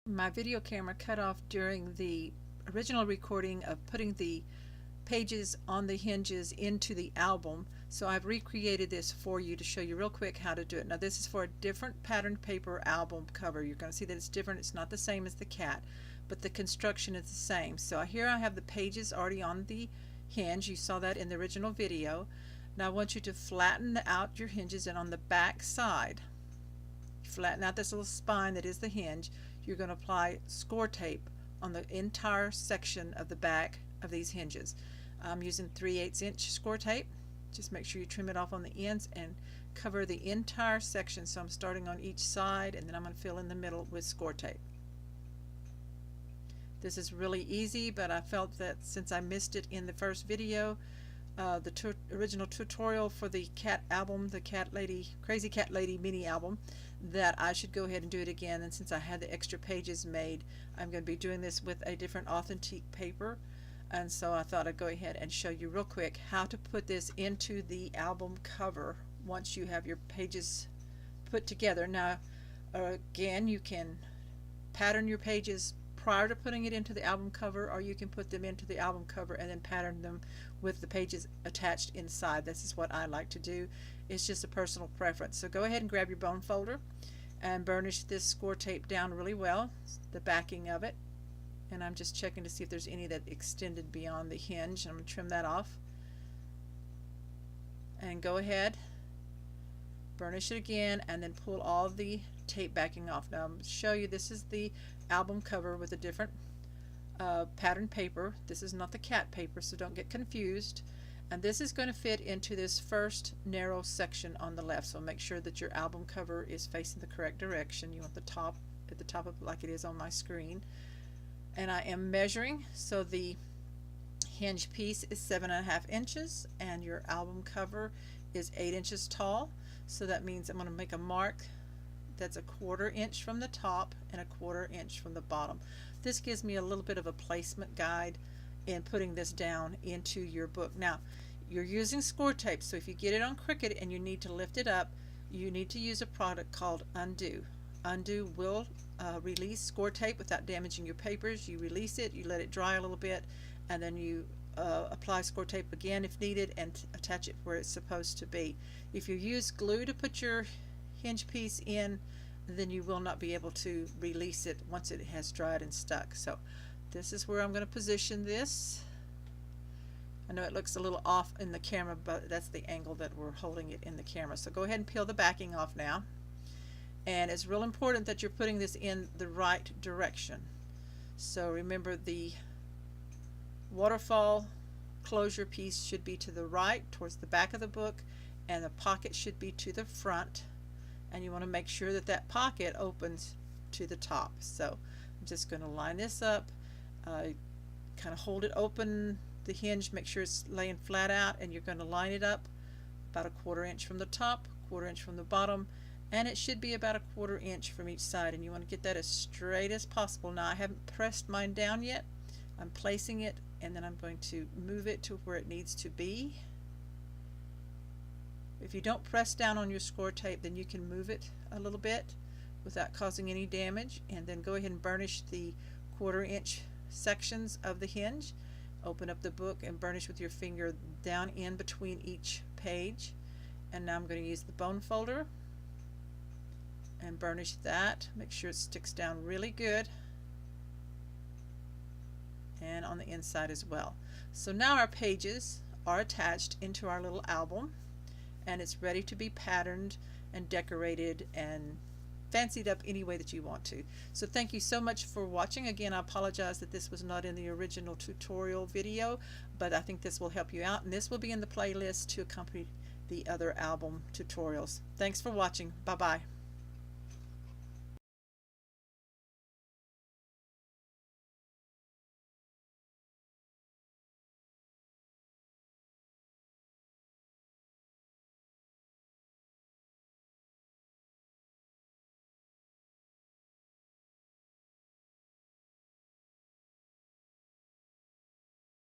My video camera cut off during the original recording of putting the pages on the hinges into the album, so I've recreated this for you to show you real quick how to do it. Now this is for a different patterned paper album cover. You're going to see that it's different. It's not the same as the cat, but the construction is the same. So here I have the pages already on the hinge. You saw that in the original video. Now I want you to flatten out your hinges, and on the back side, flatten out this little spine that is the hinge. You're going to apply score tape on the entire section of the back of these hinges. I'm using 3/8 inch score tape. Just make sure you trim it off on the ends and cover the entire section. So I'm starting on each side, and then I'm going to fill in the middle with score tape. This is really easy, but I felt that since I missed it in the first video, the original tutorial for the cat album, the Crazy Cat Lady mini album, that I should go ahead and do it again. And since I had the extra pages made, I'm going to be doing this with a different authentic paper, and so I thought I'd go ahead and show you real quick how to put this into the album cover once you have your pages put together. Now again, you can pattern your pages prior to putting it into the album cover, or you can put them into the album cover and then pattern them with the pages attached inside. This is what I like to do. It's just a personal preference. So go ahead and grab your bone folder and burnish this score tape down really well, the backing of it, and I'm just checking to see if there's any that extended beyond the hinge. I'm going to trim that off, and go ahead, burnish it again, and then pull all the tape backing off. Now I'm going to show you, this is the album cover with a different pattern paper. This is not the cat paper, so don't get confused. And this is going to fit into this first narrow section on the left, so make sure that your album cover is facing the correct direction. You want the top at the top of like it is on my screen. And I am measuring, so the hinge piece is 7.5 inches and your album cover is 8 inches tall. So that means I'm going to make a mark that's 1/4 inch from the top and 1/4 inch from the bottom. This gives me a little bit of a placement guide in putting this down into your book. Now you're using score tape, so if you get it on crooked and you need to lift it up, you need to use a product called Undo. Undo will release score tape without damaging your papers. You release it, you let it dry a little bit, and then you apply score tape again if needed and attach it where it's supposed to be. If you use glue to put your hinge piece in, then you will not be able to release it once it has dried and stuck. So this is where I'm going to position this. I know it looks a little off in the camera, but that's the angle that we're holding it in the camera. So go ahead and peel the backing off now. And it's real important that you're putting this in the right direction. So remember, the waterfall closure piece should be to the right towards the back of the book, and the pocket should be to the front, and you want to make sure that that pocket opens to the top. So I'm just going to line this up, kind of hold it open, the hinge, make sure it's laying flat out, and you're going to line it up about 1/4 inch from the top, 1/4 inch from the bottom, and it should be about 1/4 inch from each side, and you want to get that as straight as possible. Now I haven't pressed mine down yet. I'm placing it, and then I'm going to move it to where it needs to be. If you don't press down on your score tape, then you can move it a little bit without causing any damage, and then go ahead and burnish the 1/4 inch sections of the hinge. Open up the book and burnish with your finger down in between each page. And now I'm going to use the bone folder and burnish that. Make sure it sticks down really good, and on the inside as well. So now our pages are attached into our little album, and it's ready to be patterned and decorated and fancied up any way that you want to. So thank you so much for watching. Again, I apologize that this was not in the original tutorial video, but I think this will help you out, and this will be in the playlist to accompany the other album tutorials. Thanks for watching. Bye bye.